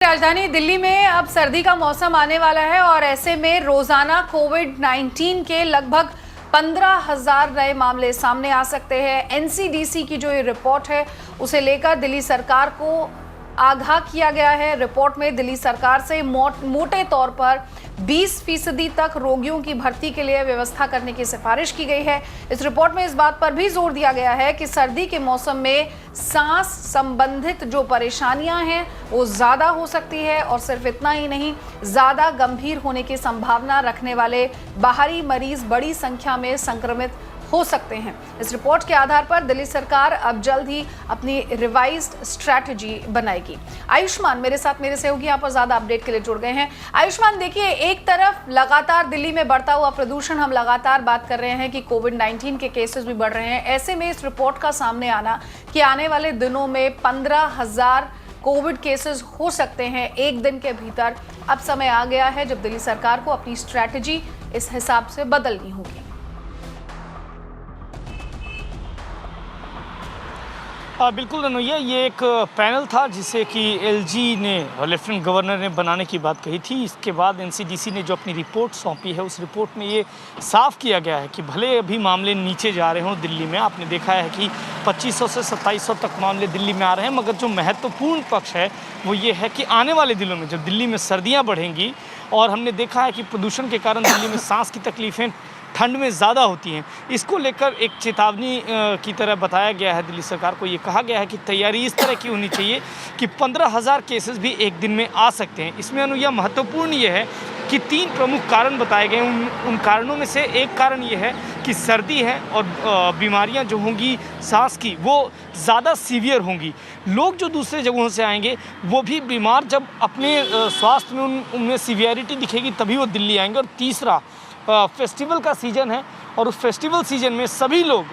राजधानी दिल्ली में अब सर्दी का मौसम आने वाला है और ऐसे में रोजाना कोविड-19 के लगभग 15,000 नए मामले सामने आ सकते हैं। एनसीडीसी की जो ये रिपोर्ट है उसे लेकर दिल्ली सरकार को आगाह किया गया है। रिपोर्ट में दिल्ली सरकार से मोटे तौर पर 20% तक रोगियों की भर्ती के लिए व्यवस्था करने की सिफारिश की गई है। इस रिपोर्ट में इस बात पर भी जोर दिया गया है कि सर्दी के मौसम में सांस संबंधित जो परेशानियां हैं वो ज्यादा हो सकती है और सिर्फ इतना ही नहीं, ज्यादा गंभीर होने की संभावना रखने वाले बाहरी मरीज बड़ी संख्या में संक्रमित हो सकते हैं। इस रिपोर्ट के आधार पर दिल्ली सरकार अब जल्द ही अपनी रिवाइज्ड स्ट्रैटेजी बनाएगी। आयुष्मान मेरे सहयोगी यहाँ पर ज्यादा अपडेट के लिए जुड़ गए हैं। आयुष्मान, देखिए, एक तरफ लगातार दिल्ली में बढ़ता हुआ प्रदूषण, हम लगातार बात कर रहे हैं कि कोविड-19 के केसेस भी बढ़ रहे हैं। ऐसे में इस रिपोर्ट का सामने आना कि आने वाले दिनों में 15,000 कोविड केसेस हो सकते हैं एक दिन के भीतर, अब समय आ गया है जब दिल्ली सरकार को अपनी स्ट्रैटेजी इस हिसाब से बदलनी होगी। बिल्कुल रनोइया, ये एक पैनल था जिसे कि एलजी ने, लेफ्टिनेंट गवर्नर ने बनाने की बात कही थी। इसके बाद एनसीडीसी ने जो अपनी रिपोर्ट सौंपी है, उस रिपोर्ट में ये साफ किया गया है कि भले अभी मामले नीचे जा रहे हों दिल्ली में, आपने देखा है कि 2500 से 2700 तक मामले दिल्ली में आ रहे हैं, मगर जो महत्वपूर्ण पक्ष है वो ये है कि आने वाले दिनों में जब दिल्ली में सर्दियाँ बढ़ेंगी और हमने देखा है कि प्रदूषण के कारण दिल्ली में सांस की तकलीफ़ें ठंड में ज़्यादा होती हैं, इसको लेकर एक चेतावनी की तरह बताया गया है। दिल्ली सरकार को ये कहा गया है कि तैयारी इस तरह की होनी चाहिए कि 15,000 केसेस भी एक दिन में आ सकते हैं। इसमें अनुया महत्वपूर्ण ये है कि 3 प्रमुख कारण बताए गए। उन कारणों में से एक कारण ये है कि सर्दी है और बीमारियां जो होंगी सांस की वो ज़्यादा सीवियर होंगी। लोग जो दूसरे जगहों से आएंगे वो भी बीमार, जब अपने स्वास्थ्य में उनमें सीवियरिटी दिखेगी तभी वो दिल्ली आएंगे। और तीसरा, फेस्टिवल का सीज़न है और उस फेस्टिवल सीज़न में सभी लोग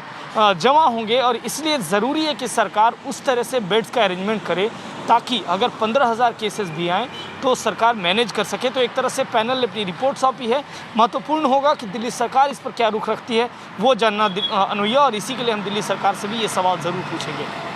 जमा होंगे और इसलिए ज़रूरी है कि सरकार उस तरह से बेड्स का अरेंजमेंट करे ताकि अगर 15,000 केसेस भी आएँ तो सरकार मैनेज कर सके। तो एक तरह से पैनल ने अपनी रिपोर्ट सौंपी है। महत्वपूर्ण होगा कि दिल्ली सरकार इस पर क्या रुख रखती है वो जानना अनुया, और इसी के लिए हम दिल्ली सरकार से भी ये सवाल ज़रूर पूछेंगे।